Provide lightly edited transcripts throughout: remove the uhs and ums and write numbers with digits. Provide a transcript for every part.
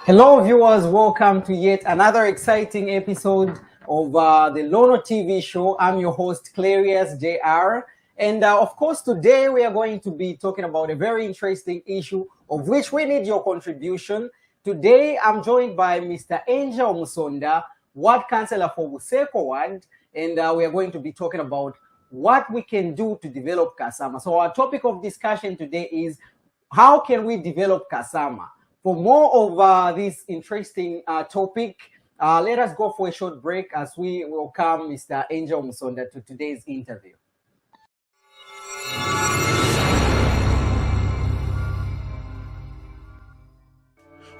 Hello, viewers. Welcome to yet another exciting episode of the Lono TV show. I'm your host, Clarius JR. And of course, today we are going to be talking about a very interesting issue of which we need your contribution. Today, I'm joined by Mr. Angel Musonda, Ward Councillor for Buseko Ward, and we are going to be talking about what we can do to develop Kasama. So our topic of discussion today is how can we develop Kasama? For more of this interesting topic, let us go for a short break as we welcome Mr. Angel Musonda to today's interview.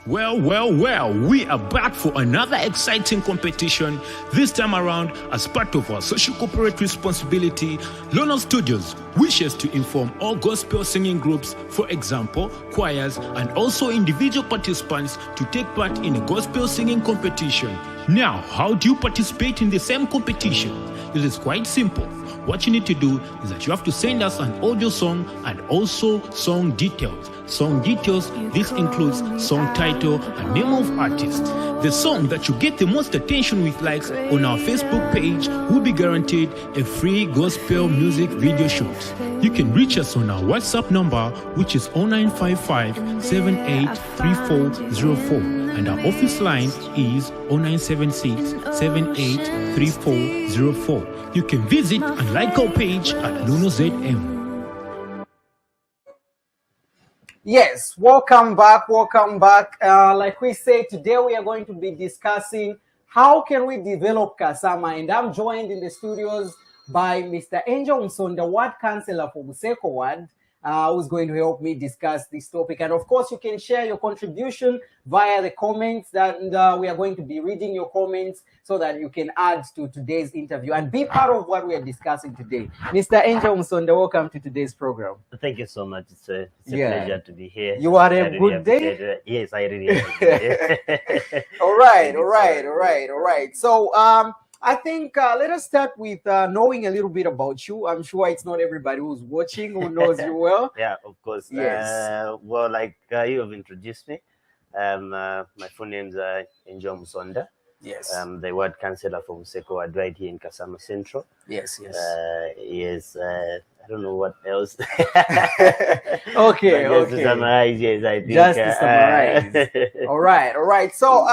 Well, we are back for another exciting competition, this time around as part of our social corporate responsibility. Lono Studios wishes to inform all gospel singing groups, for example, choirs, and also individual participants to take part in a gospel singing competition. Now, how do you participate in the same competition? It is quite simple. What you need to do is that you have to send us an audio song and also song details. Song details, this includes song title and name of artist. The song that you get the most attention with likes on our Facebook page will be guaranteed a free gospel music video shoot. You can reach us on our WhatsApp number, which is 0955 783404, and our office line is 0976 783404. You can visit and like our page at Lono ZM. Yes, welcome back. Like we said, today we are going to be discussing how can we develop Kasama, and I'm joined in the studios by Mr. Angel Musonda, Ward Councillor for Buseko Ward, who's going to help me discuss this topic. And of course, you can share your contribution via the comments, and we are going to be reading your comments so that you can add to today's interview and be part of what we are discussing today. Mr. Angel Musonda, welcome to today's program. Thank you so much. It's a pleasure to be here. You had a good day? Yes, I really had a good day. All right. So, I think let us start with knowing a little bit about you. I'm sure it's not everybody who's watching who knows you well. Yeah, of course. Yes. Well, like you have introduced me. My full name is Angel Musonda. Yes. The Ward Councillor for Buseko Ward right here in Kasama Central. Yes. Yes. I don't know what else. Okay. To summarize, yes, I think. Just to summarize. All right. So,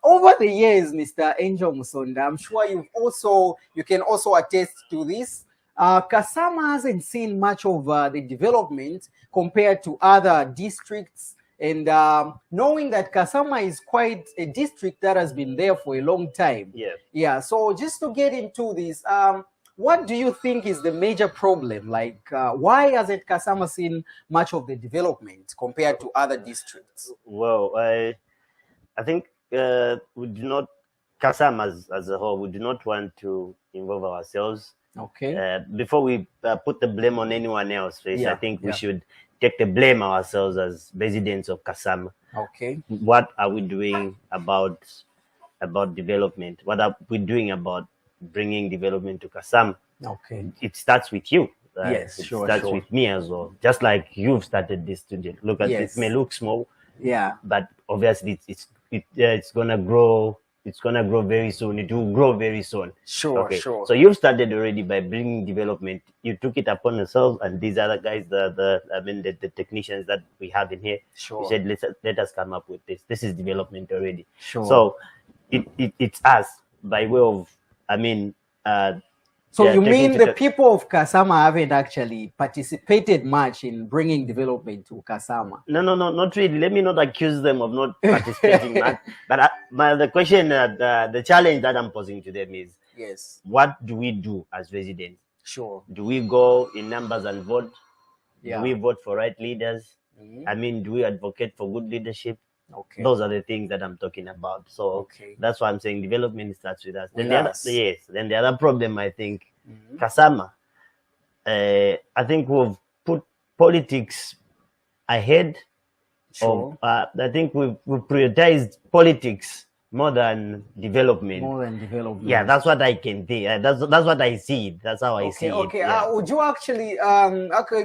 over the years, Mr. Angel Musonda, I'm sure you can also attest to this. Kasama hasn't seen much of the development compared to other districts. And knowing that Kasama is quite a district that has been there for a long time. Yeah. So just to get into this, what do you think is the major problem? Like, why hasn't Kasama seen much of the development compared to other districts? Well, I think we do not, Kasama as a whole, we do not want to involve ourselves. Okay. Before we put the blame on anyone else, I think we should take the blame ourselves as residents of Kasama. Okay. What are we doing about development? What are we doing about bringing development to Kasama? Okay. It starts with you. Yes, it sure. starts with me as well. Just like you've started this today. Look at it may look small. Yeah. But obviously it's gonna grow. It's gonna grow very soon. It will grow very soon. Sure. So you've started already by bringing development. You took it upon yourself, and these other guys, the technicians that we have in here, Sure. you said let us come up with this. This is development already. Sure. So it's us by way of So you mean the people of Kasama haven't actually participated much in bringing development to Kasama? No, not really. Let me not accuse them of not participating much. But the question, the challenge that I'm posing to them is, yes, what do we do as residents? Sure. Do we go in numbers and vote? Yeah. Do we vote for right leaders? Mm-hmm. Do we advocate for good leadership? Okay. Those are the things that I'm talking about. So that's why I'm saying development starts with us. Then the other problem, I think, Kasama, I think we've put politics ahead. Sure. I think we've prioritized politics more than development. Yeah, that's what I can think. That's what I see. That's how I see it. Okay. Yeah. Would you actually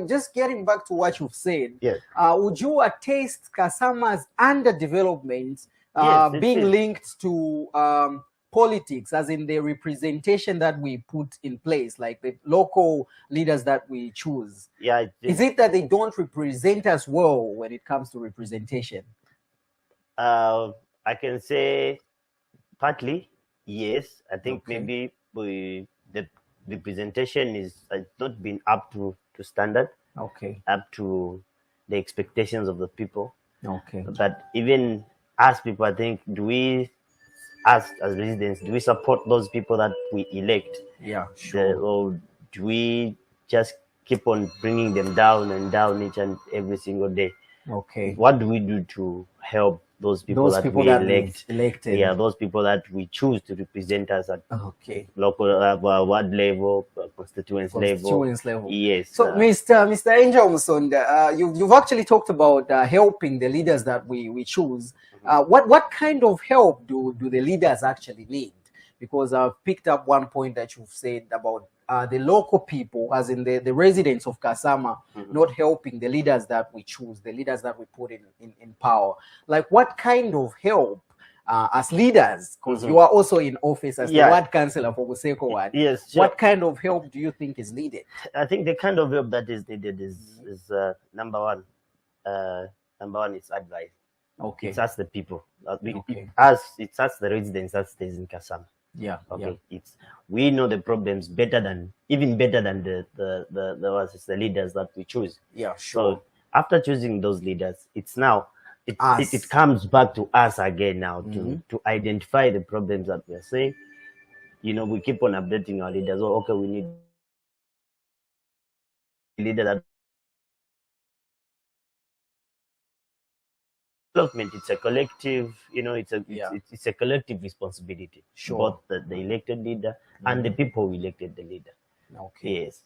just getting back to what you've said? Yes. Would you attest Kasama's underdevelopment being linked to politics, as in the representation that we put in place, like the local leaders that we choose. Yeah. Is it that they don't represent us well when it comes to representation? I can say partly, yes. I think maybe the representation has not been up to standard. Up to the expectations of the people. But even as people, I think, do we, as residents, do we support those people that we elect? Yeah, sure. Or do we just keep on bringing them down and down each and every single day? What do we do to help those people that we elected? Yeah, those people that we choose to represent us at local, ward level, constituency level. Yes. So, Mr. Angel Musonda, you've actually talked about helping the leaders that we choose. What kind of help do the leaders actually need? Because I've picked up one point that you've said about the local people, as in the residents of Kasama, not helping the leaders that we choose, the leaders that we put in power. Like, what kind of help as leaders, because you are also in office as the ward councillor for Buseko Ward. Yes. Sure. What kind of help do you think is needed? I think the kind of help that is needed is number one. Number one is advice. It's us the people. It's us the residents that stays in Kasama. We know the problems even better than the leaders that we choose. Yeah, sure. So after choosing those leaders, it comes back to us again now to identify the problems that we're seeing. We keep on updating our leaders. We need a leader that development. It's a collective, it's a collective responsibility. Sure. Both the elected leader and the people who elected the leader. Yes.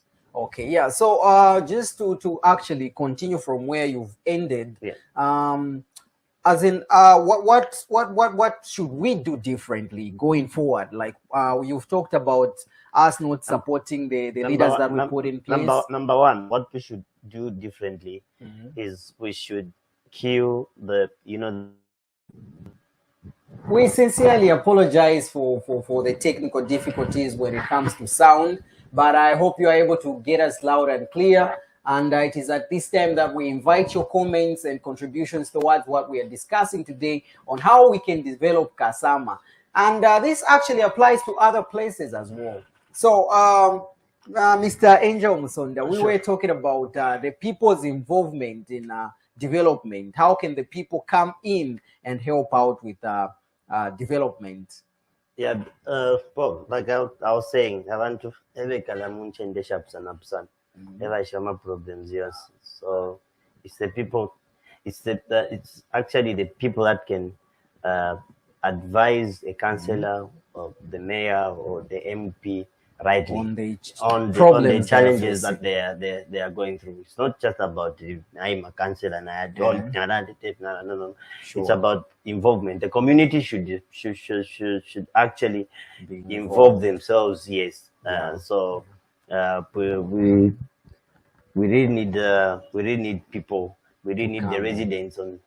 Yeah. So just to actually continue from where you've ended, as in what should we do differently going forward? Like you've talked about us not supporting the leaders that we put in place. Number one, what we should do differently is we should kill We sincerely apologize for the technical difficulties when it comes to sound, but I hope you are able to get us loud and clear. And it is at this time that we invite your comments and contributions towards what we are discussing today on how we can develop Kasama. And this actually applies to other places as well. So, Mr. Angel Musonda, we were talking about the people's involvement in development. How can the people come in and help out with development? Yeah, well, like I was saying, I want to problems, yes. So it's the people, it's actually the people that can advise a councillor or the mayor or the MP rightly on the challenges that they are going through. It's not just about I'm a councillor and I don't no. Sure. It's about involvement. The community should actually involve themselves. Yes. So we really need people. We really need the residents on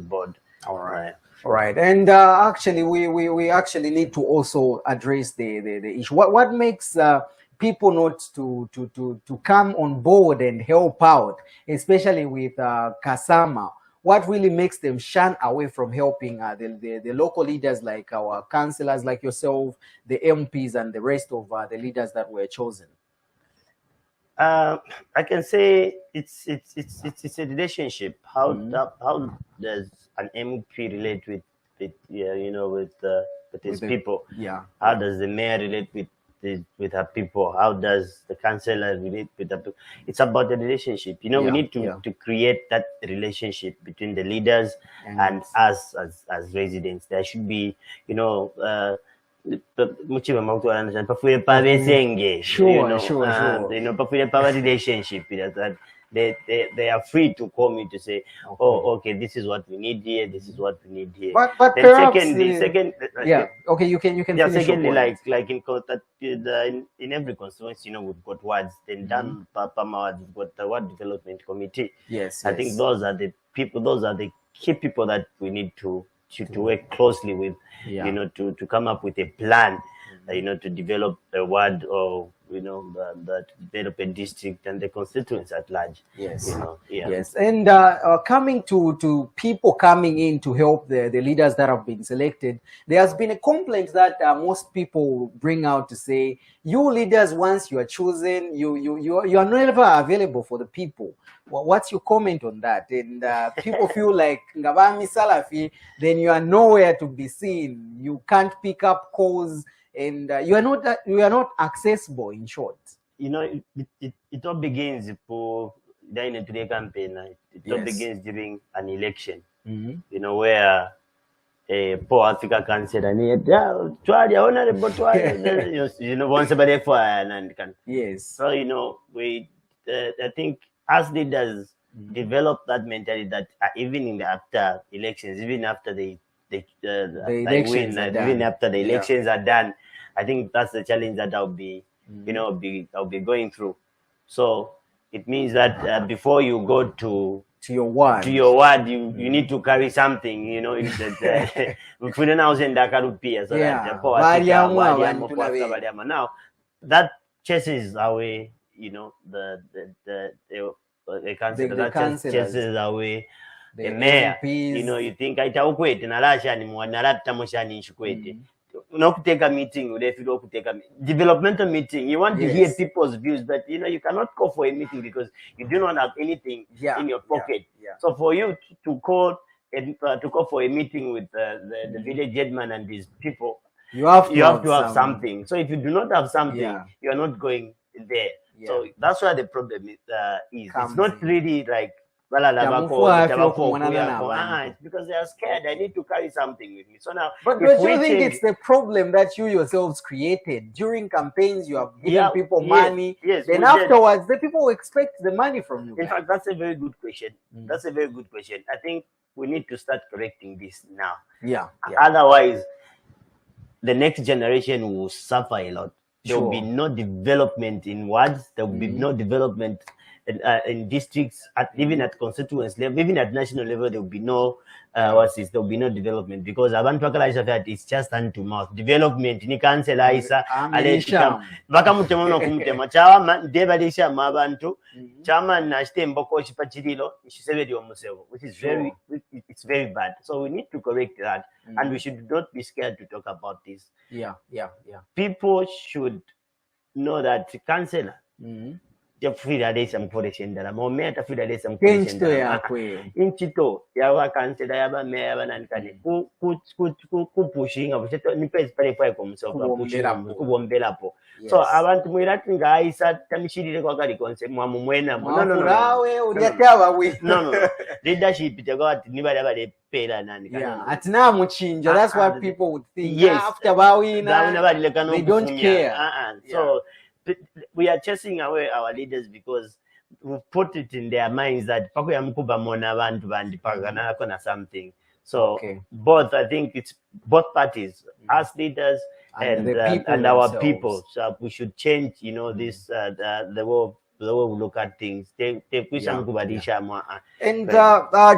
board. All right. And actually, we actually need to also address the issue. What makes people not to come on board and help out, especially with Kasama? What really makes them shun away from helping the local leaders like our councillors, like yourself, the MPs, and the rest of the leaders that were chosen? I can say it's a relationship. How does an MP relate with his people? Yeah. How does the mayor relate with her people? How does the councillor relate with the people? It's about the relationship. We need to create that relationship between the leaders and us as residents. There should be, sure. Relationship that they are free to call me to say, okay, this is what we need here, this is what we need here. But then second, okay, you can secondly, like in every constituency, we've got wards. Then done we've got the ward development committee. Yes. I think those are the people, those are the key people that we need to to work closely with, you know, to come up with a plan, you know, to develop a ward or, you know, the develop a district and the constituents at large. Yes. You know, Yes. And coming to people coming in to help the leaders that have been selected, there has been a complaint that most people bring out to say, you leaders, once you are chosen, you are never available for the people. What's your comment on that? And people feel like Ngabami Salafi, then you are nowhere to be seen. You can't pick up calls, and you are not accessible. In short, you know, it all begins for the campaign. It all begins during an election. You know, where a poor Africa cancer and you know, once about for and can. Yes. So you know, I think as leaders develop that mentality that even in the after elections, even after they win, even after the elections are done, I think that's the challenge that I'll be, you know, I'll be going through. So it means that before you go to your ward, you need to carry something, you know. Now that chases away, you know, the council, that chases away the mayor. You know, you think I tell quit and not take a meeting with developmental meeting. You want to hear people's views, but you know, you cannot call for a meeting because you do not have anything in your pocket. So for you to call for a meeting with the village headman and these people, you have to have something. So if you do not have something, you are not going there. So that's why the problem is. It's not really like it's because they are scared. I need to carry something with me. So now, but do you think it's the problem that you yourselves created during campaigns? You have given people money. Yes. Then afterwards, the people expect the money from you. In fact, that's a very good question. That's a very good question. I think we need to start correcting this now. Otherwise, the next generation will suffer a lot. There will be no development in wards. There will be no development in districts, even at constituents level, even at national level. There will be no there will be no development because it's just hand to mouth. Development ni kansela isa alesham bakamutema nokumutema chawa debalisha mabantu chama na stemboko chipachirilo chisebedi omusebo, which is it's very bad. So we need to correct that, and we should not be scared to talk about this. People should know that councillor jafira lesa mkoreshendala momea tafira lesa mkoreshendala inchito yawa kansela yaba meya yaba nanikane kupushinga bucheto ni pesi pale kwa kumsoka kubombelapo. So abantu mwirati ngaisa tamishirire kwa kali konse mwamu mwena no leadership itagwa ati nibale bale pera nani atina muchinja. That's what people would think. After bawina they don't care. So we are chasing away our leaders because we put it in their minds that so both, I think it's both parties, us leaders and our people. So we should change, you know, this the way we look at things. And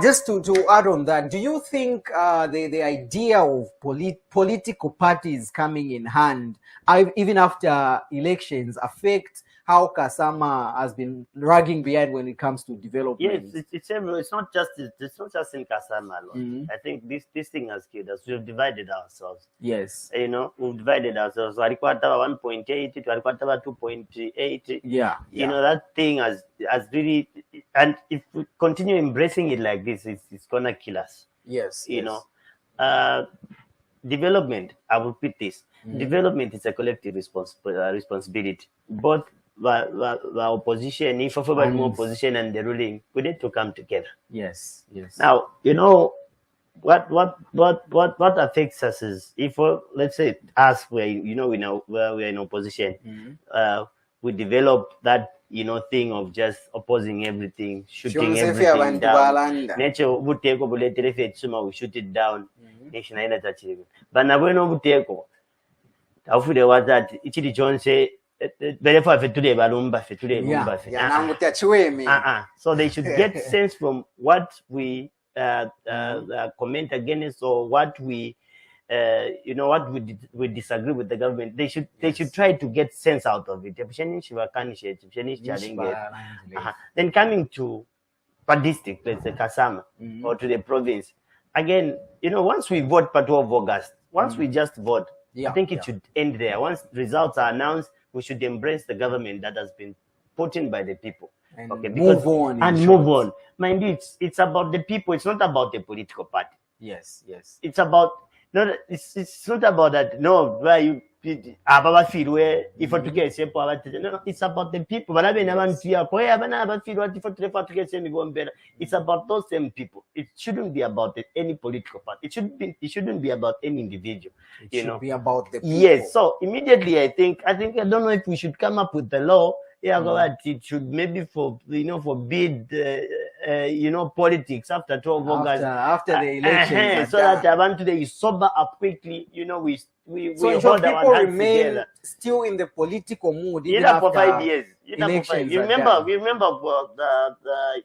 just to add on that, do you think the idea of political parties coming in hand, even after elections, affect how Kasama has been dragging behind when it comes to development? Yes, it's not just in Kasama alone. I think this thing has killed us. We've divided ourselves. Yes, you know, we've divided ourselves. 1.8 to 2.8. You know, that thing has really, and if we continue embracing it like this, it's gonna kill us. Yes, you know, development. I will repeat this. Development is a collective responsibility. Both the opposition, if everybody more opposition and the ruling, we need to come together. Yes. Now, you know, what affects us is if, let's say, us, where we're in opposition, we develop that, you know, thing of just opposing everything, shooting everything down. Nature would take over we shoot it down. Nation but now we know teko. Hopefully there was that Ichidi John say so they should get sense from what we comment against or what we we disagree with the government, they should try to get sense out of it. Then coming to per district, let's say Kasama, or to the province, again, once we vote per 12 August, once we just vote, I think it should end there. Once results are announced, we should embrace the government that has been put in by the people. And move on. Move on. Mind you, it's about the people. It's not about the political party. Yes. It's about it's not about that. No, where you feel where if you get simple, no, it's about the people. But I mean, it's about those same people. It shouldn't be about any political party. It shouldn't be about any individual. It should be about the people. Yes. So immediately, I don't know if we should come up with the law. It should maybe forbid politics after 12 August. After the election. So that Abantu they sober up quickly, we hold our hands together. Still in the political mood. For 5 years. You remember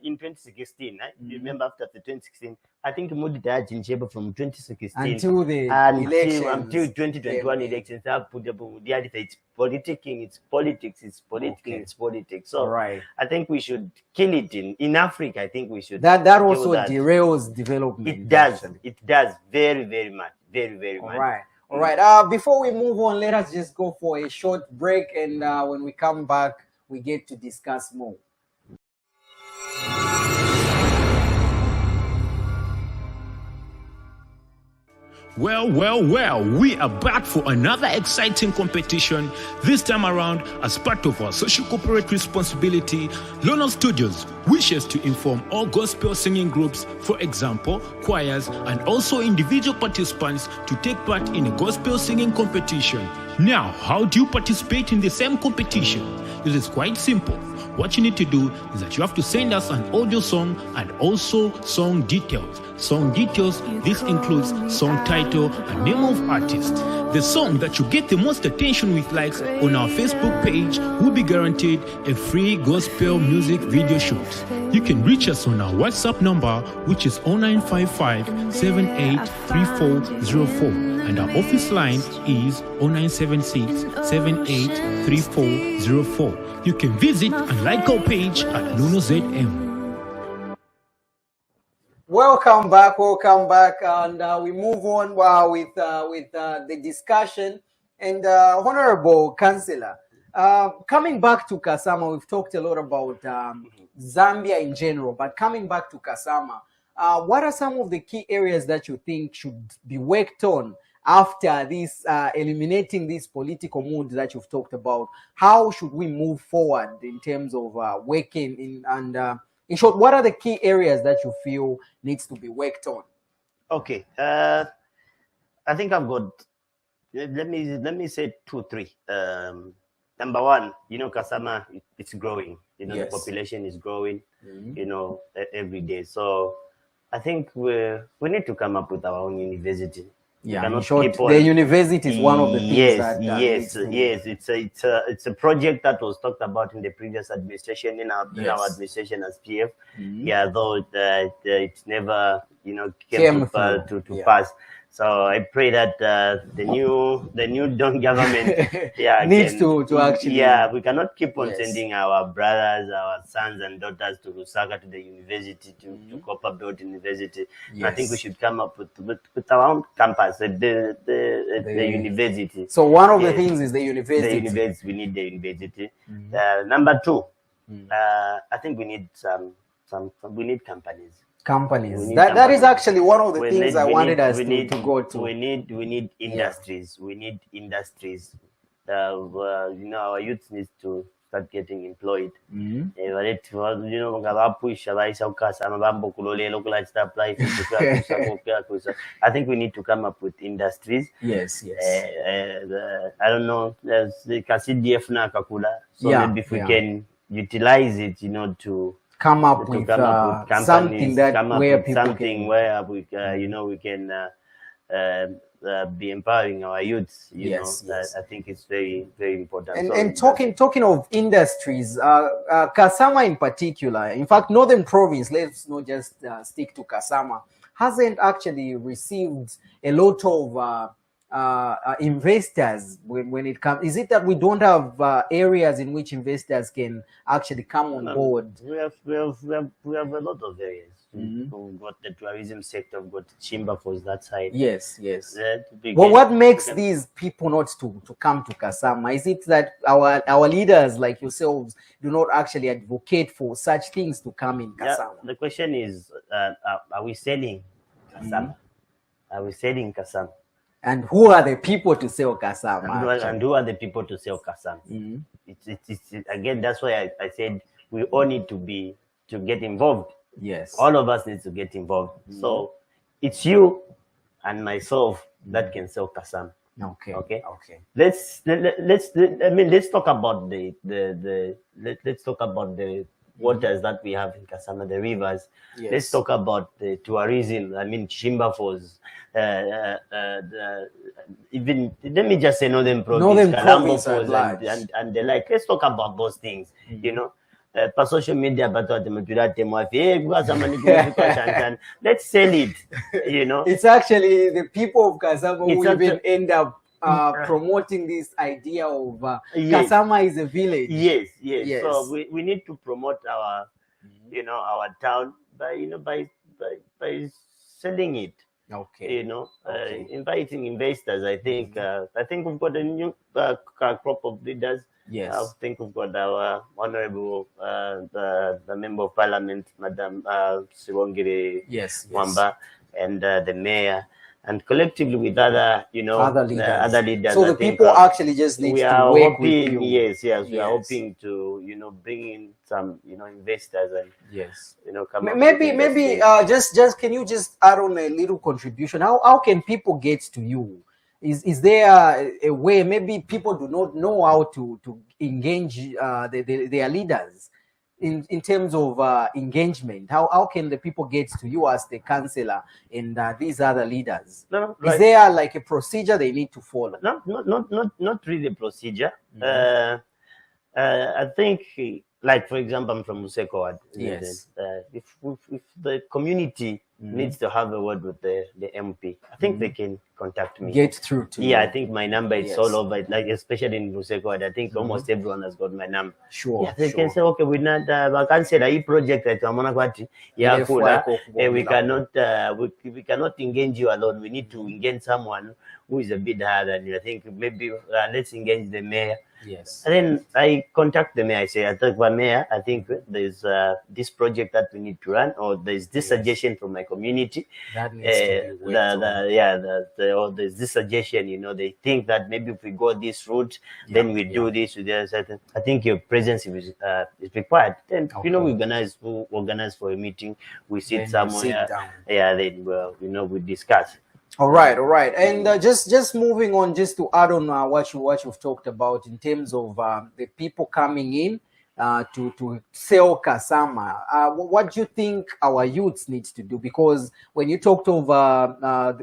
in 2016, right? You remember after the 2016, I think Modi died in Cheba from 2016 until the elections, until 2021 elections. It's politicking, it's politics, it's politics. So right. I think we should kill it in Africa. I think we should. That also derails development. It does. It does very, very much. Very, very much. All right. Before we move on, let us just go for a short break, and when we come back, we get to discuss more. Well, we are back for another exciting competition, this time around as part of our social corporate responsibility. Lono Studios wishes to inform all gospel singing groups, for example, choirs, and also individual participants to take part in a gospel singing competition. Now, how do you participate in the same competition? It is quite simple. What you need to do is that you have to send us an audio song and also song details. Song details, this includes song title and name of artist. The song that you get the most attention with likes on our Facebook page will be guaranteed a free gospel music video shoot. You can reach us on our WhatsApp number, which is 0955 783404, and our office line is 0976 783404. You can visit and like our page at Lono ZM. Welcome back, and we move on with the discussion. And Honorable Councillor, coming back to Kasama, we've talked a lot about Zambia in general, but coming back to Kasama, what are some of the key areas that you think should be worked on after this, eliminating this political mood that you've talked about? How should we move forward in terms of working in, and in short, what are the key areas that you feel needs to be worked on? Okay, I think I've got. Let me say 2, 3. Number one, Kasama, it's growing. Yes. The population is growing. Every day. So I think we need to come up with our own university. Yeah, in short, the university is one of the things it's a project that was talked about in the previous administration, in our administration as PF. Though it never came to pass. So I pray that the new Don government needs to actually we cannot keep on sending our brothers, our sons and daughters to Lusaka, to the university, to Copper Belt University. I think we should come up with our own campus, the university. So one of the things is the university. We need the university. Number 2, I think we need we need companies. That is actually one of the things I wanted us to go to. We need industries. We need industries. Our youth needs to start getting employed. I think we need to come up with industries. Yes. I don't know. There's CDF na kakula. So maybe if we can utilize it, to come up with companies, something that where people something where we we can be empowering our youths. You Yes, know, yes. I think it's very, very important. And talking of industries, Kasama in particular, in fact, Northern Province, let's not just stick to Kasama, hasn't actually received a lot of investors when it comes. Is it that we don't have areas in which investors can actually come on board? We have a lot of areas. We've got the tourism sector, we've got Chimba for that side. Yes, yes. Well, what makes these people not to come to Kasama? Is it that our leaders like yourselves do not actually advocate for such things to come in Kasama? The question is, are we selling Kasama? Are we selling Kasama? And who are the people to sell Kasama? And who are the people to sell Kasama? It's again, that's why I said we all need to get involved. Yes. All of us need to get involved. So it's you and myself that can sell Kasama. Okay. Let's talk about let's talk about the waters that we have in Kasama, the rivers. Yes. Let's talk about the tourism. Chimba Falls. Even let me just say Northern Province, Province and the like. Let's talk about those things. You know, per social media, but let's sell it. You know, it's actually the people of Kasama who even end up promoting this idea of Kasama is a village. Yes. So we need to promote our, our town by selling it. Okay. Inviting investors. I think we've got a new crop of leaders. Yes. I think we've got our honorable the member of parliament, Madam Sirongire Wamba, and the mayor, and collectively with other leaders. So the people actually just need to work with you. Yes, we are hoping to bring in some investors and come maybe just can you just add on a little contribution? How can people get to you? Is there a way? Maybe people do not know how to engage their leaders in terms of engagement. How can the people get to you as the councillor and these other leaders? Is there like a procedure they need to follow? Not really a procedure. I think, like for example, I'm from Museko. Yes. If the community needs to have a word with the MP, I think they can contact me. Get through to you. I think my number is all over, like especially in Museko. I think almost everyone has got my number. Sure. They can say, okay, we're not cancel a project that we cannot engage you alone. We need to engage someone who is a bit higher than you. I think maybe let's engage the mayor. Yes. And then I contact the mayor. I say, Mayor, I think there's this project that we need to run, or there's this suggestion from my community. That needs to be or there's this suggestion. They think that maybe if we go this route, then we do this. I think your presence is required. Then we organize for a meeting. We sit somewhere. Then we discuss. All right. And just moving on, just to add on what you've talked about in terms of the people coming in to sell Kasama. What do you think our youths need to do? Because when you talked of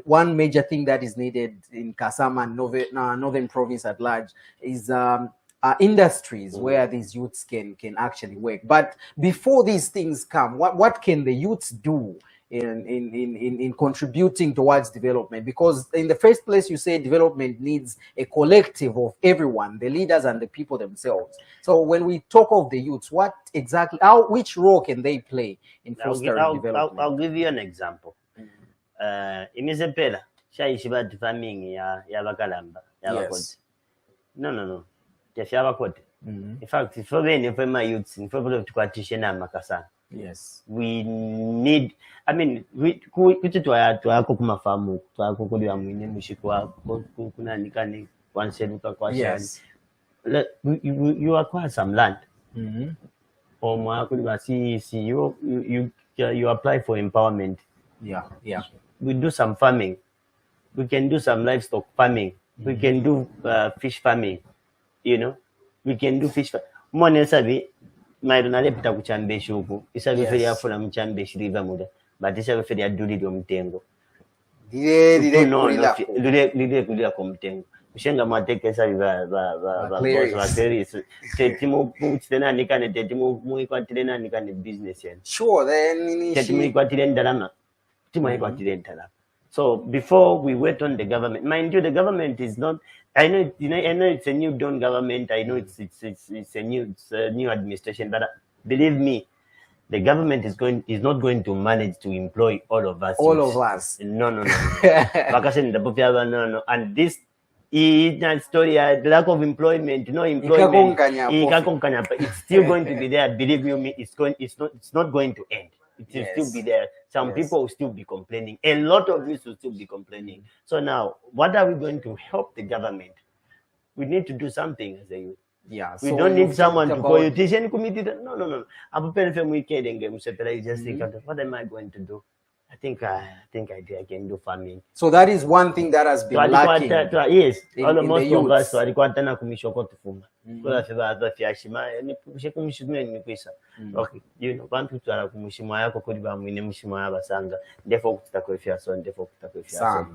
one major thing that is needed in Kasama and Northern Province at large is industries where these youths can actually work. But before these things come, what can the youths do in contributing towards development? Because in the first place, you say development needs a collective of everyone, the leaders and the people themselves. So when we talk of the youths, which role can they play in fostering development? I'll give you an example. Imizepela shayishibati farming ya bakalamba ya bakoti. No. In fact, if we my youths, if we tukwatishe na makasana. Yes. We need, kuti twako kumafamu twako kuli wa mwine mushikwa kuna nikani wanseluka kwa shani. You acquire some land. Or you apply for empowerment. Yeah. We do some farming. We can do some livestock farming. We can do fish farming. We can do fish farming. Mone sabi maidonale pita kuchambeshi huku. Isa biferi yafuna mchambeshi riva muda. But isa biferi ya duli do mtengo. lile komtengo ushenga matekesa ba tetimu tena nikane tetimu muikwatire na nikane business yen sure then tetimu ikwatire ndalama timu ikwatire ndalama. So before we wait on the government, mind you, the government is not. I know it's a new dawn government. I know it's a new administration, but believe me, the government is not going to manage to employ all of us. No. No. And this story, the lack of employment, no employment, it's still going to be there. Believe you me, it's not going to end. It will still be there. Some people will still be complaining. A lot of us will still be complaining. So now, what are we going to help the government? We need to do something as a youth. Yeah. We don't need someone to politician committee. No. I'm preparing weekend and you just think, what am I going to do? I think I can do farming. So that is one thing that has been lacking. Yes, almost of us. So I require to kumishoko tufuma. Okay, you know, bantu twala kumishimo yako kuri bamwine mushimo yabasanga ndefo kutakwefya so ndefo kutakwefya so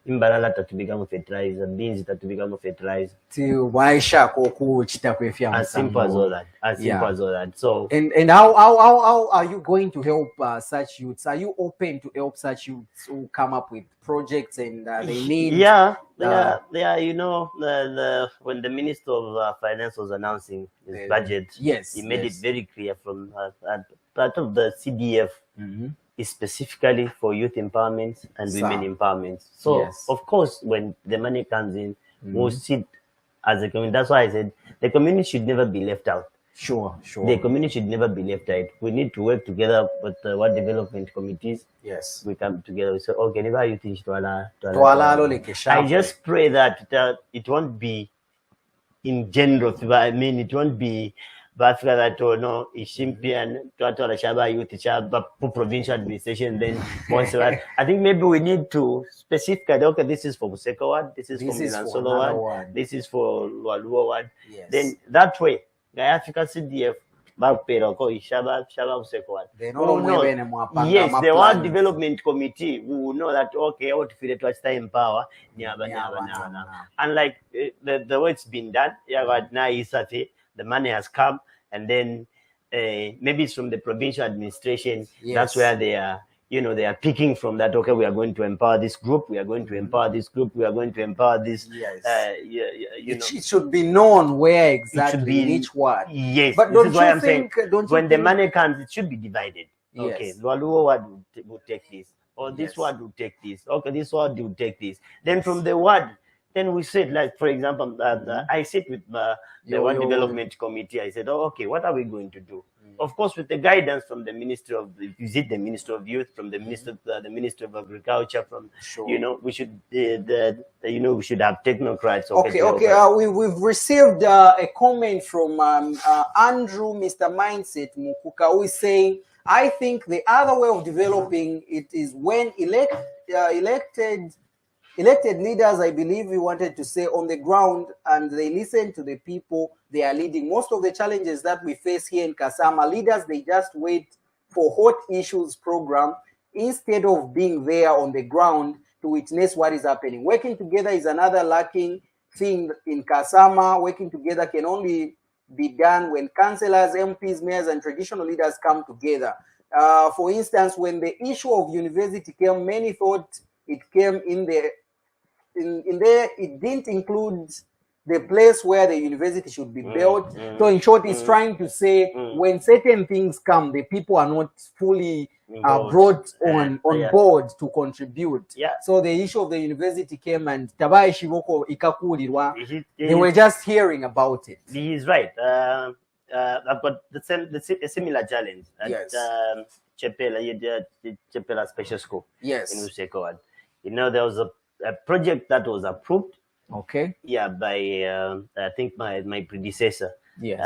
imbalala tatubiga mu fertilizer, beans tatubiga mu fertilizer ti waisha ko ku kitakwefya as simple as all that. So and how are you going to help such youths? Are you open to help such youths who come up with projects and they need you know, when the Minister of Finance was announcing his budget, he made it very clear from part of the CDF is specifically for youth empowerment and women empowerment. So of course, when the money comes in, we'll sit as a community. That's why I said the community should never be left out. Sure. The community should never be left out. We need to work together with what development committees. Yes. We come together. We say, okay, never you think I just pray that it won't be in general. I mean, it won't be Africa that no Ishimpian Shaba youth Shaba provincial administration. Then once I think maybe we need to specifically okay, this is for Museko one, this is for Milansolo one, this is for Lualuo one. Yes. Then that way. Africa CDF yes, the World Development Committee will know that okay, how to feel it was time power. And like the way it's been done, the money has come, and then maybe it's from the provincial administration. That's where they are. You know, they are picking from that. Okay, we are going to empower this group. We are going to empower this group. We are going to empower this. Yes. It should be known where exactly in each ward. Yes. But this is why I'm saying when the money comes, it should be divided. Yes. Okay, Lualuo ward will take this, or this ward will take this. Okay, this ward will take this. Then from the ward, then we said, like for example, I sit with the World Development Committee. I said, okay, what are we going to do? Of course, with the guidance from the Ministry of Youth, from the Ministry of Agriculture, from you know, we should we should have technocrats. We've received a comment from Andrew, Mr. Mindset Mukuka, who is saying, I think the other way of developing it is when elected leaders, I believe he wanted to say, on the ground, and they listen to the people they are leading. Most of the challenges that we face here in Kasama, leaders, they just wait for hot issues program instead of being there on the ground to witness what is happening. Working together is another lacking thing in Kasama. Working together can only be done when councillors, MPs, mayors, and traditional leaders come together. For instance, when the issue of university came, many thought it came in there. In there, it didn't include the place where the university should be built. So in short, it's trying to say when certain things come, the people are not fully brought on board to contribute. So the issue of the university came and Tabai Shivoko Ikakurirwa, they were just hearing about it. He is right. I've got a similar challenge at Chepela Special School in Useko. You know, there was a project that was approved. Okay. Yeah, by I think my predecessor. Yes.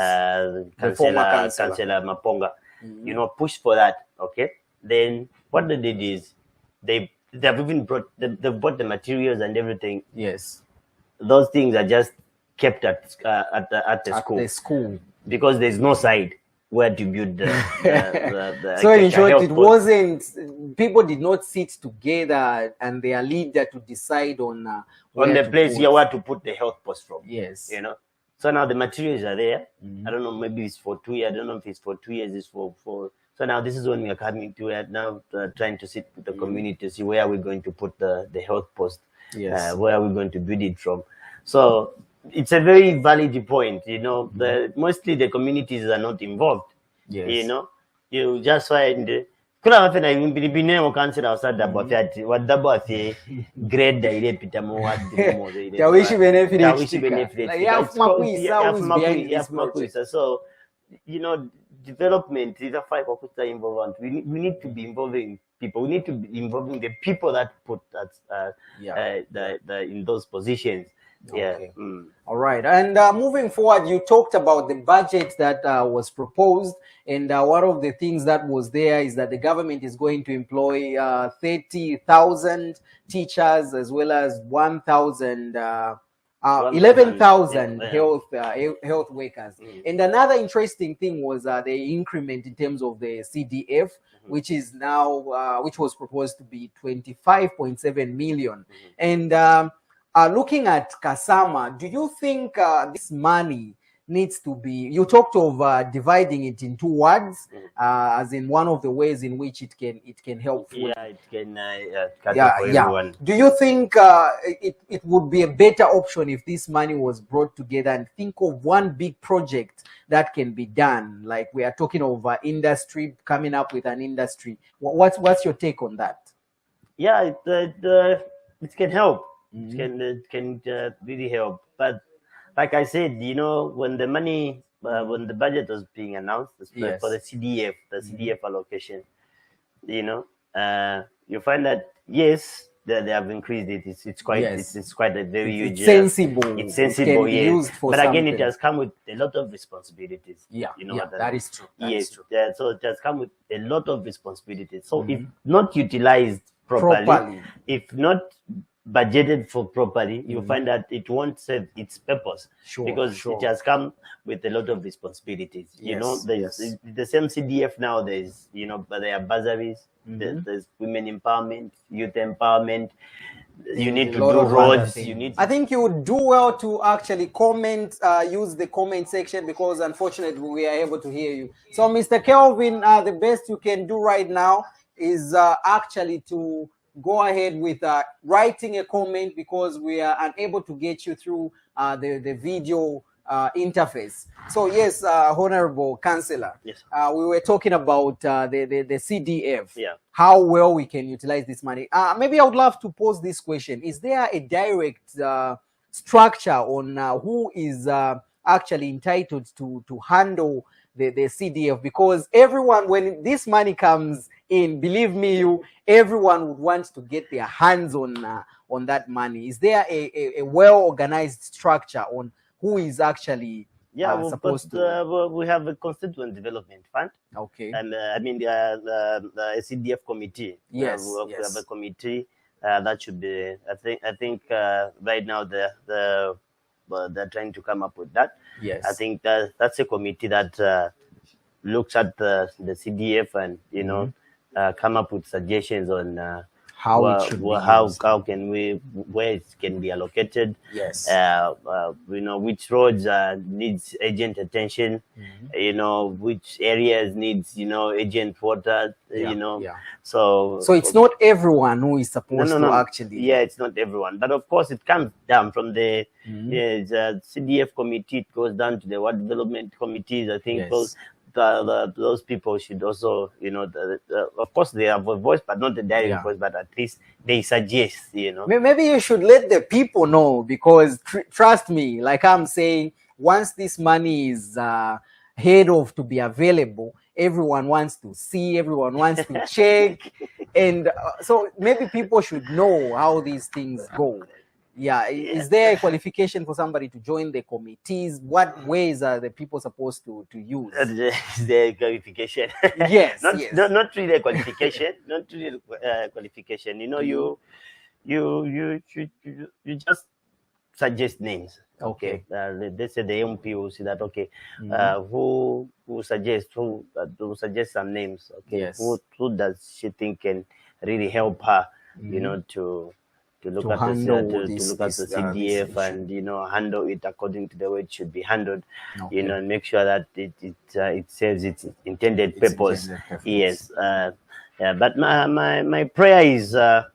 Councillor Maponga. You know, pushed for that. Okay. Then what they did is they've even brought the materials and everything. Yes. Those things are just kept at the school. The school. Because there's no side. where to build so in short, it wasn't, people did not sit together and their leader to decide on the place here where to put the health post from. Yes. You know, so now the materials are there. I don't know, maybe it's for 2 years. I don't know if it's for 2 years, it's for so now this is when we are coming to it now, trying to sit with the community to see where we're going to put the health post. Yes. Where are we going to build it from? So it's a very valid point. You know, mostly the communities are not involved. Yes. You know, you just find kuna wafena impilipine mo kansela wasada bwafyati wadabo afi grade ile pita mo wadi mo ile tawishi benefit so you know, development is a fight for involvement. We need to be involving people. We need to be involving the people that put that in those positions. Yeah. Okay. All right. And moving forward, you talked about the budget that was proposed, and one of the things that was there is that the government is going to employ 30,000 teachers as well as 11,000 health workers. And another interesting thing was the increment in terms of the CDF, which is now which was proposed to be 25.7 million. And looking at Kasama, do you think this money needs to be, you talked of dividing it in 2 wards, as in one of the ways in which it can help food. Yeah, it can for everyone. Do you think it would be a better option if this money was brought together and think of one big project that can be done? Like we are talking of industry, coming up with an industry. What's your take on that? Yeah, it can help. It can really help. But like I said, you know, when the money, when the budget was being announced for the CDF, CDF allocation, you know, you find that yes, they have increased it. It's quite it's quite a very huge. It's sensible. It's sensible, yes. But again, it has come with a lot of responsibilities. Yeah, you know that is true. Yes, true. So it has come with a lot of responsibilities. So if not utilized properly, if not budgeted for properly, you find that it won't serve its purpose because it has come with a lot of responsibilities. You know, there's the same CDF now. There's, you know, but there are bursaries. There's women empowerment, youth empowerment. You need to do roads. I think you would do well to actually comment, use the comment section, because unfortunately we are able to hear you. So, Mr. Kelvin, the best you can do right now is actually to go ahead with writing a comment, because we are unable to get you through the video interface. So yes, Honorable Councillor, we were talking about the CDF, how well we can utilize this money. Maybe I would love to pose this question. Is there a direct structure on who is actually entitled to handle the CDF? Because everyone, when this money comes in, believe me, everyone would want to get their hands on that money. Is there a well-organized structure on who is actually supposed to? We have a constituent development fund. Okay. And I mean the CDF committee. We have a committee that should be. I think right now they're trying to come up with that. Yes. I think that's a committee that looks at the CDF and, you know, come up with suggestions on how it should be how can we, where it can be allocated. Yes. You know, which roads needs urgent attention. You know, which areas needs, you know, urgent water. You know. So it's not everyone who is supposed to actually. Yeah, it's not everyone, but of course it comes down from the CDF committee. It goes down to the ward development committees. I think those people should also, you know, of course they have a voice, but not a direct voice, but at least they suggest, you know. Maybe you should let the people know, because trust me, like I'm saying, once this money is head of to be available, everyone wants to see, everyone wants to check, and so maybe people should know how these things go. Yeah, is there a qualification for somebody to join the committees? What ways are the people supposed to use? The qualification. Yes, not really a qualification. Not really qualification. You know, you just suggest names. Okay, they say the MP will see that. Okay, who suggest some names? Okay, Yes. who does she think can really help her? You know, to look at the CDF and handle it according to the way it should be handled. Okay. And make sure that it serves its intended purpose. Yes. Yeah. But my prayer is that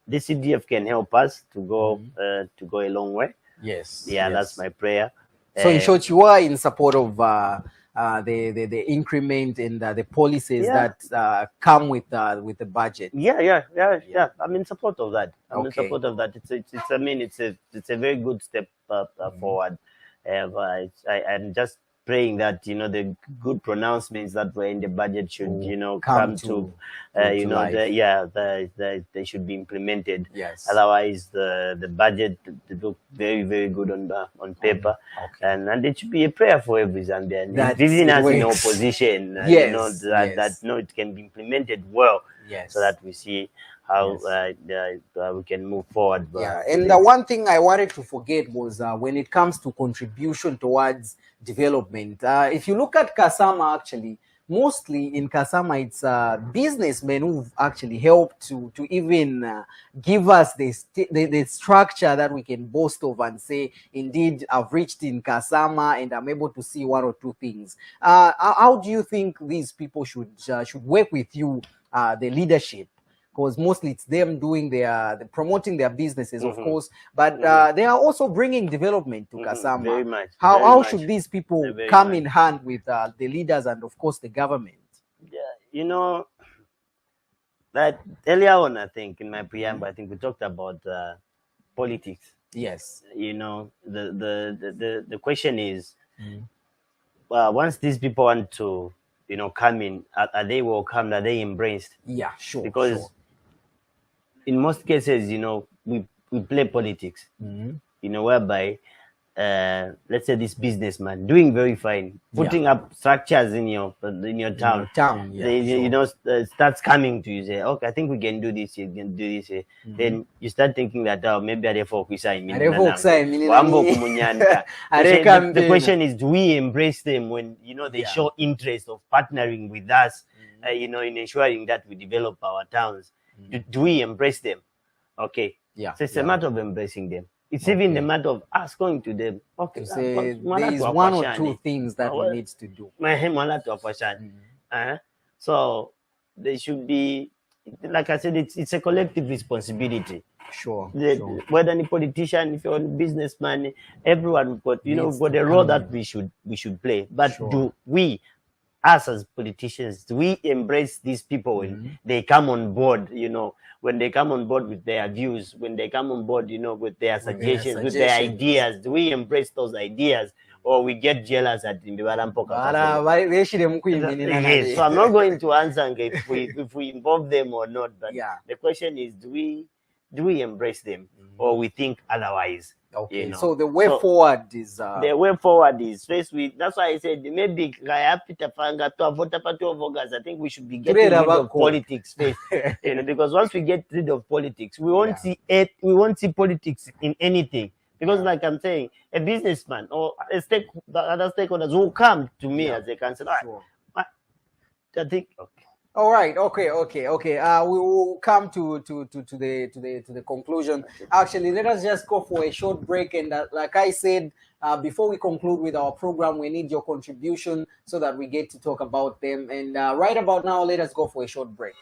the CDF can help us to go a long way. Yes. Yeah, that's my prayer. So in short, you are in support of the increment and the policies that come with the budget. Yeah. I'm in support of that. In support of that. It's a very good step forward. I'm just praying that the good pronouncements that were in the budget should come to they should be implemented. Yes. Otherwise the budget look very, very good on paper. And it should be a prayer for every Zambian, even us in opposition. That it can be implemented well. Yes. So that we see how we can move forward. And the one thing I wanted to forget was when it comes to contribution towards development. If you look at Kasama, actually, mostly in Kasama, it's businessmen who've actually helped to even give us the structure that we can boast of and say, indeed, I've reached in Kasama and I'm able to see one or two things. How do you think these people should work with you, the leadership? Because mostly it's them doing promoting their businesses, of course, but they are also bringing development to Kasama. Very much. How should these people come in hand with the leaders and, of course, the government? Yeah, that earlier on, I think in my preamble, I think we talked about politics. Yes. The question is, once these people want to, come in, are they welcomed? Are they embraced? Yeah, sure. Because in most cases, we play politics, whereby, let's say this businessman doing very fine, putting up structures in your town, starts coming to you, say, okay, I think we can do this, you can do this. Then you start thinking that, maybe I the question is, do we embrace them when they show interest of partnering with us, in ensuring that we develop our towns? Do we embrace them? Okay. Yeah. So it's a matter of embracing them. It's even a matter of us going to them. Okay. To say there is one or two things that we need to do. So there should be, like I said, it's a collective responsibility. Sure. Whether any politician, if you're a businessman, everyone got a role that we should play. But do we, us as politicians, do we embrace these people when they come on board, when they come on board with their views, when they come on board, with their suggestions, with their ideas? Do we embrace those ideas, or we get jealous at Imbibarampoka? So I'm not going to answer if we involve them or not, but the question is, do we embrace them, or we think otherwise? Okay, so the way forward is faced with. That's why I said maybe I think we should be getting rid of politics first, because once we get rid of politics, we won't see it. We won't see politics in anything. Because, like I'm saying, a businessman or the other stakeholders will come to me as they can say, I think. All right. Okay. We will come to the conclusion. Actually, let us just go for a short break. And like I said, before we conclude with our program, we need your contribution so that we get to talk about them. And right about now, let us go for a short break.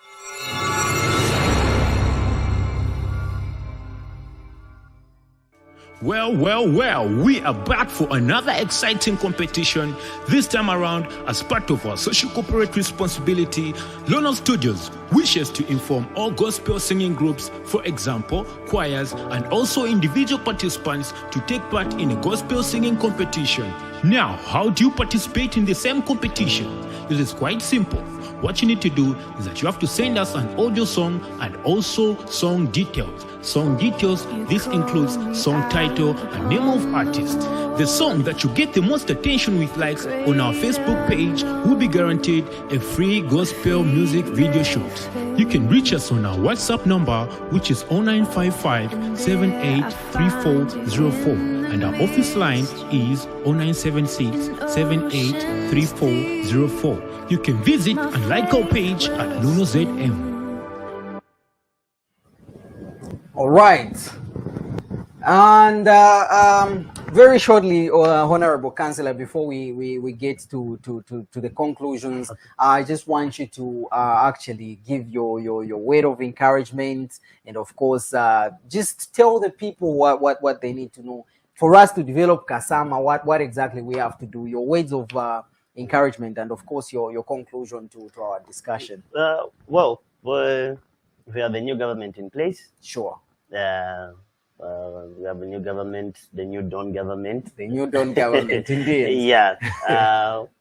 Well, we are back for another exciting competition. This time around, as part of our social corporate responsibility, Lono Studios wishes to inform all gospel singing groups, for example, choirs, and also individual participants to take part in a gospel singing competition. Now, how do you participate in the same competition? It is quite simple. What you need to do is that you have to send us an audio song and also song details. Song details, this includes song title and name of artist. The song that you get the most attention with likes on our Facebook page will be guaranteed a free gospel music video shoot. You can reach us on our WhatsApp number, which is 0955 783404, and our office line is 0976 783404. You can visit and like our page at Lono ZM. All right. And very shortly, Honorable Councillor, before we get to the conclusions, I just want you to actually give your word of encouragement, and of course, just tell the people what they need to know for us to develop Kasama. What exactly we have to do. Your words of encouragement, and of course, your conclusion to our discussion. Well, we have a new government in place. Sure. We have a new government, the new Dawn government. The new Dawn government, indeed. Yeah.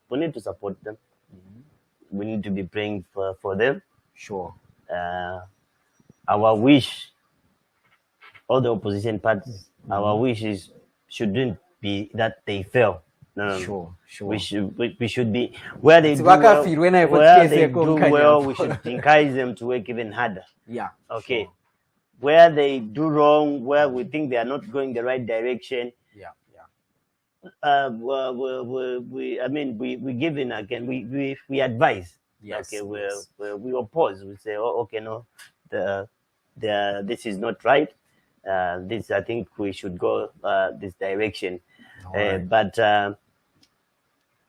We need to support them. Mm-hmm. We need to be praying for them. Sure. Our wish, all the opposition parties, our wishes shouldn't be that they fail. No. Sure. We should be where they do well. We should encourage them to work even harder. Yeah. Okay. Sure. Where they do wrong, where we think they are not going the right direction. Yeah. We give in again. We advise. Yes. Okay. We oppose. We say, oh, okay, no, this is not right. This, I think we should go this direction. Right. But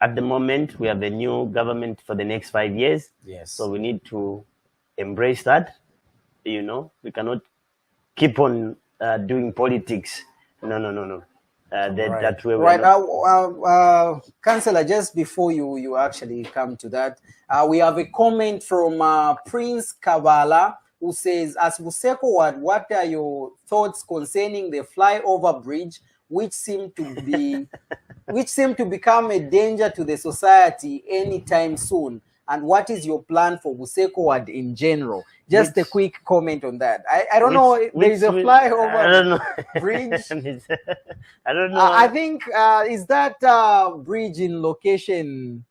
at the moment, we have a new government for the next 5 years. Yes. So we need to embrace that. You know, we cannot keep on doing politics. No. That way. Right now, Councillor, just before you actually come to that, we have a comment from Prince Kavala, who says, as Buseko Ward, what are your thoughts concerning the flyover bridge, which seem to become a danger to the society anytime soon? And what is your plan for Buseko Ward in general? Just a quick comment on that. I don't know. There is a flyover bridge. I don't know. I think is that bridge in location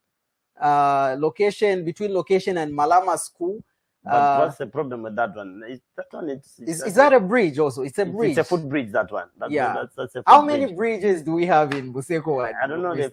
between location and Malama School. But what's the problem with that one? Is that a bridge also? It's a bridge. It's a footbridge, that one. That's a footbridge. How many bridges do we have in Buseko Ward? I don't know. The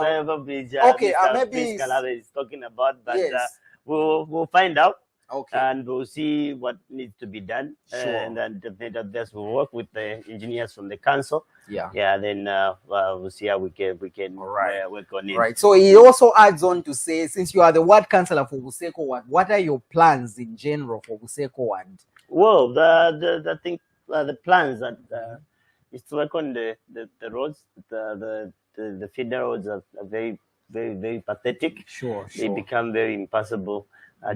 flyover bridge. Okay, maybe Kalave is talking about, but yes. We'll find out. Okay. And we'll see what needs to be done. Sure. And then definitely we'll work with the engineers from the council. Yeah. Then we'll see how we can work on it. Right. So he also adds on to say, since you are the ward councillor for Buseko Ward, what are your plans in general for Buseko Ward? Well, I think the plans that is to work on the roads. The feeder roads are very, very, very pathetic. Sure. They become very impassable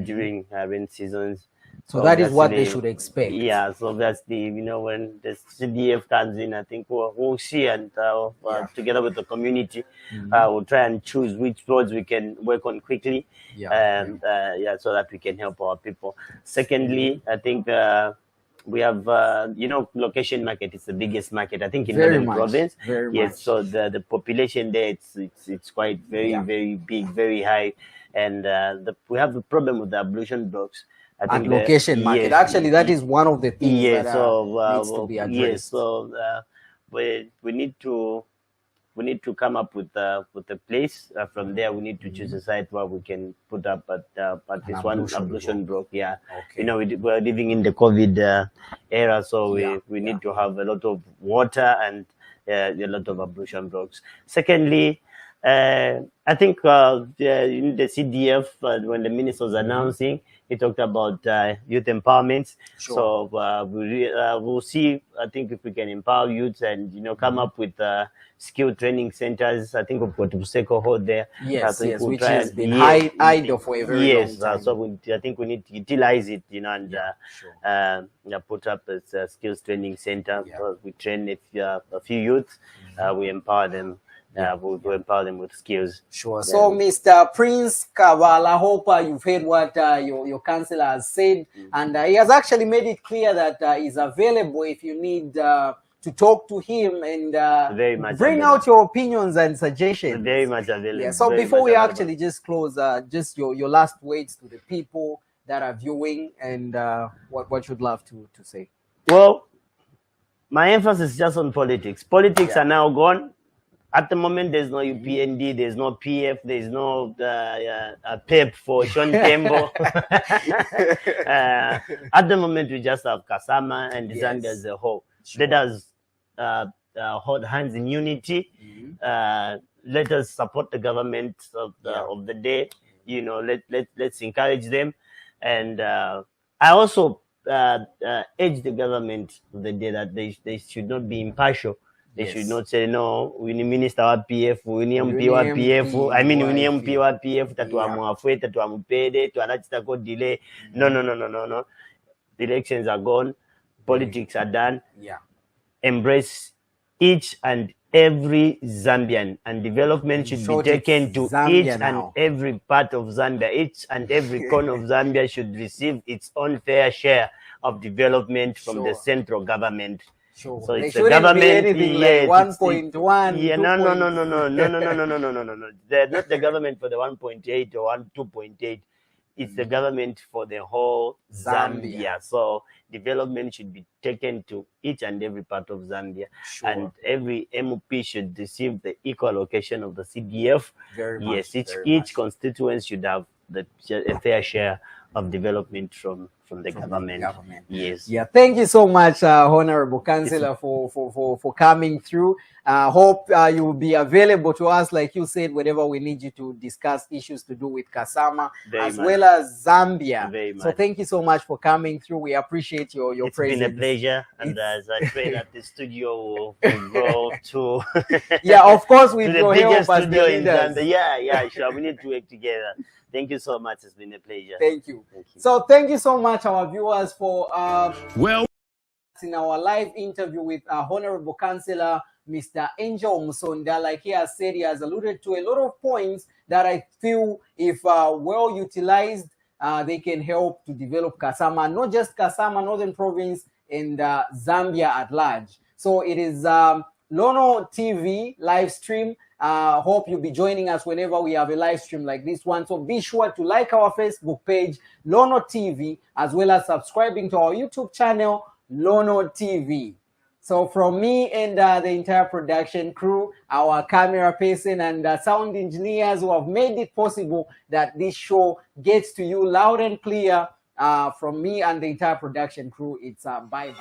during rain seasons. So that is what they should expect. Yeah, so obviously, when the CDF comes in, I think we'll see, and together with the community, we'll try and choose which roads we can work on quickly, so that we can help our people. Secondly, I think we have, location market is the biggest market, I think, in the province. Yes, so the population there, it's quite very big, very high. And we have a problem with the ablution blocks. I think location market. Actually, that is one of the things that needs to be addressed. Yes, so we need to come up with a place. From there, we need to choose a site where we can put up at least one ablution block. Yeah, okay. We're living in the COVID era, so we need to have a lot of water and a lot of ablution blocks. Secondly, I think in the CDF, when the minister was announcing, he talked about youth empowerment. Sure. So we'll see, I think, if we can empower youths and, come up with skill training centers. I think we've got Buseko Hall there. Yes, which has been idle for a very long time. So I think we need to utilize it, and put up a skills training center. We train a few youths, we empower them. to empower them with skills. Sure. So, Mr. Prince Kavala, I hope you've heard what your councillor has said, and he has actually made it clear that he's available if you need to talk to him and bring out your opinions and suggestions. Very much available. Yeah. So before we actually just close, just your last words to the people that are viewing, and what you'd love to say. Well, my emphasis is just on politics. Politics are now gone. At the moment, there's no UPND, there's no PF, there's no PEP for Sean Tembo. At the moment, we just have Kasama and Zambia as a whole. Let us hold hands in unity. Let us support the government of the day. You know, let's encourage them. And I also urge the government of the day that they should not be impartial. They should not say, no, we need minister wa PF, we need MP wa PF. I mean, we need MP wa PF, tatuwa muafwe, tatuwa mupede, tuanachitako delay. No. The elections are gone. Politics are done. Embrace each and every Zambian, and development should be taken to each and every part of Zambia. Each and every corner of Zambia should receive its own fair share of development from the central government. So it's the government. Like 1.1. Yeah, no. They're not the government for the 1.8 or 2.8. It's the government for the whole Zambia. So development should be taken to each and every part of Zambia. And every MOP should receive the equal allocation of the CDF. Each constituency should have a fair share of development from the government. Yes. Yeah. Thank you so much, Honorable Councillor, for coming through. Hope you will be available to us, like you said, whenever we need you to discuss issues to do with Kasama well as Zambia. So thank you so much for coming through. We appreciate your presence. It's been a pleasure, and as I pray that the studio will grow to of course, with the your biggest help studio in as Zambia. Yeah, sure. We need to work together. Thank you so much. It's been a pleasure. Thank you. So thank you so much, our viewers, for in our live interview with Honorable Councillor Mr. Angel Musonda. Like he has said, he has alluded to a lot of points that I feel, if well utilized, they can help to develop Kasama, not just Kasama, Northern Province, and Zambia at large. So it is Lono TV live stream. Hope you'll be joining us whenever we have a live stream like this one. So be sure to like our Facebook page, Lono TV, as well as subscribing to our YouTube channel, Lono TV. So from me and the entire production crew, our camera person and sound engineers who have made it possible that this show gets to you loud and clear, from me and the entire production crew, it's bye-bye.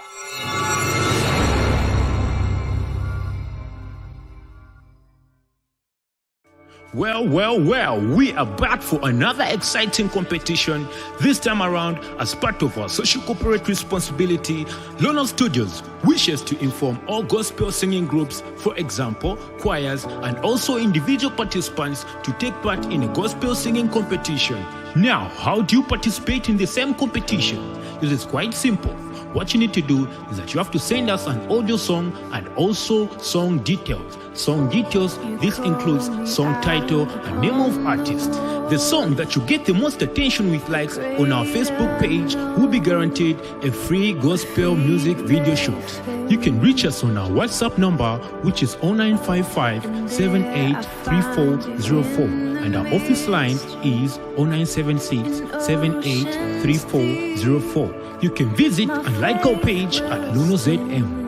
Well, we are back for another exciting competition. This time around, as part of our social corporate responsibility, Lono Studios wishes to inform all gospel singing groups, for example, choirs, and also individual participants to take part in a gospel singing competition. Now, how do you participate in the same competition? It is quite simple. What you need to do is that you have to send us an audio song and also song details. Song details, this includes song title and name of artist. The song that you get the most attention with likes on our Facebook page will be guaranteed a free gospel music video shoot. You can reach us on our WhatsApp number, which is 0955 783404, and our office line is 0976 783404. You can visit and like our page at Lono ZM.